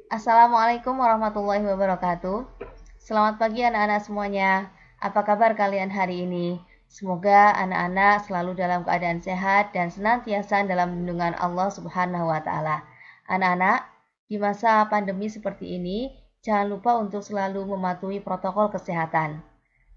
Assalamualaikum warahmatullahi wabarakatuh. Selamat pagi anak-anak semuanya. Apa kabar kalian hari ini? Semoga anak-anak selalu dalam keadaan sehat dan senantiasa dalam lindungan Allah Subhanahu wa taala. Anak-anak, di masa pandemi seperti ini, jangan lupa untuk selalu mematuhi protokol kesehatan.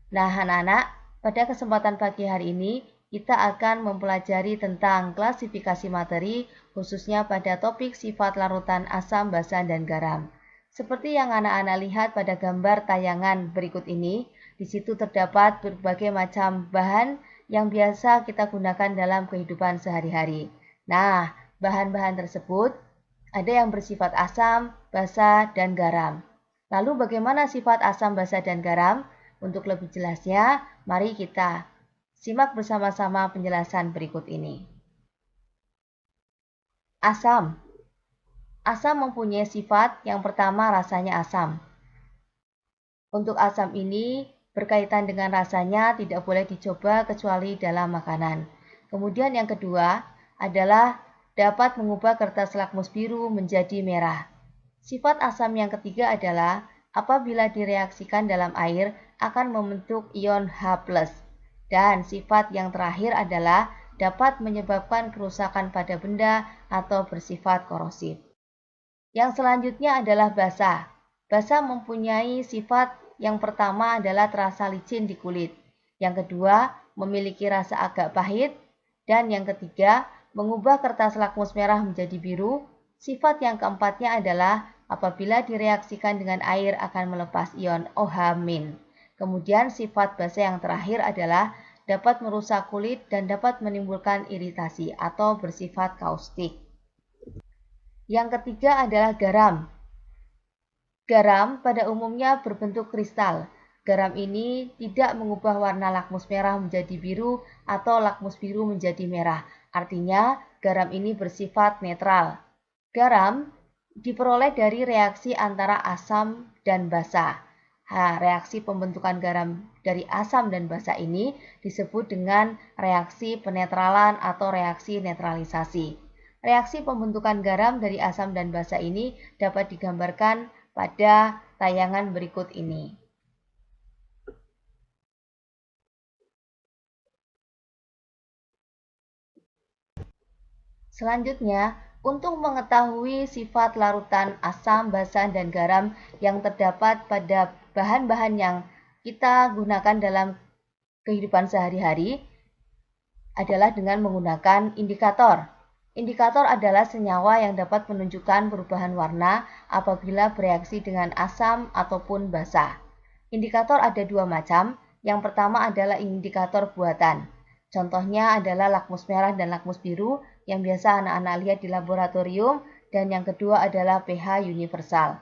Nah, anak-anak, pada kesempatan pagi hari ini kita akan mempelajari tentang klasifikasi materi, khususnya pada topik sifat larutan asam, basa, dan garam. Seperti yang anak-anak lihat pada gambar tayangan berikut ini, di situ terdapat berbagai macam bahan yang biasa kita gunakan dalam kehidupan sehari-hari. Nah, bahan-bahan tersebut ada yang bersifat asam, basa, dan garam. Lalu bagaimana sifat asam, basa, dan garam? Untuk lebih jelasnya, mari kita simak bersama-sama penjelasan berikut ini. Asam. Asam mempunyai sifat yang pertama rasanya asam. Untuk asam ini berkaitan dengan rasanya tidak boleh dicoba kecuali dalam makanan. Kemudian yang kedua adalah dapat mengubah kertas lakmus biru menjadi merah. Sifat asam yang ketiga adalah apabila direaksikan dalam air akan membentuk ion H+. Dan sifat yang terakhir adalah dapat menyebabkan kerusakan pada benda atau bersifat korosif. Yang selanjutnya adalah basa. Basa mempunyai sifat yang pertama adalah terasa licin di kulit. Yang kedua, memiliki rasa agak pahit. Dan yang ketiga, mengubah kertas lakmus merah menjadi biru. Sifat yang keempatnya adalah apabila direaksikan dengan air akan melepas ion OH-. Kemudian sifat basa yang terakhir adalah dapat merusak kulit dan dapat menimbulkan iritasi atau bersifat kaustik. Yang ketiga adalah garam. Garam pada umumnya berbentuk kristal. Garam ini tidak mengubah warna lakmus merah menjadi biru atau lakmus biru menjadi merah. Artinya, garam ini bersifat netral. Garam diperoleh dari reaksi antara asam dan basa. Reaksi pembentukan garam dari asam dan basa ini disebut dengan reaksi penetralan atau reaksi netralisasi. Reaksi pembentukan garam dari asam dan basa ini dapat digambarkan pada tayangan berikut ini. Selanjutnya, untuk mengetahui sifat larutan asam, basa, dan garam yang terdapat pada bahan-bahan yang kita gunakan dalam kehidupan sehari-hari adalah dengan menggunakan indikator. Indikator adalah senyawa yang dapat menunjukkan perubahan warna apabila bereaksi dengan asam ataupun basa. Indikator ada dua macam. Yang pertama adalah indikator buatan. Contohnya adalah lakmus merah dan lakmus biru yang biasa anak-anak lihat di laboratorium, dan yang kedua adalah pH universal.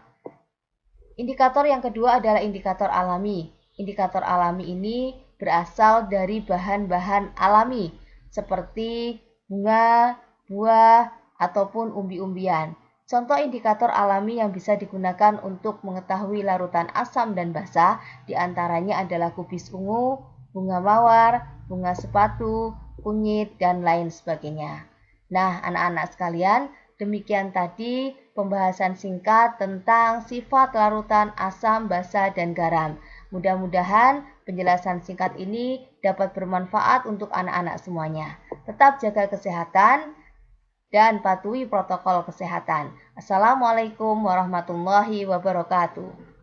Indikator yang kedua adalah indikator alami. Indikator alami ini berasal dari bahan-bahan alami seperti bunga, buah, ataupun umbi-umbian. Contoh indikator alami yang bisa digunakan untuk mengetahui larutan asam dan basa diantaranya adalah kubis ungu, bunga mawar, bunga sepatu, kunyit, dan lain sebagainya. Nah, anak-anak sekalian, demikian tadi pembahasan singkat tentang sifat larutan asam, basa, dan garam. Mudah-mudahan penjelasan singkat ini dapat bermanfaat untuk anak-anak semuanya. Tetap jaga kesehatan dan patuhi protokol kesehatan. Assalamualaikum warahmatullahi wabarakatuh.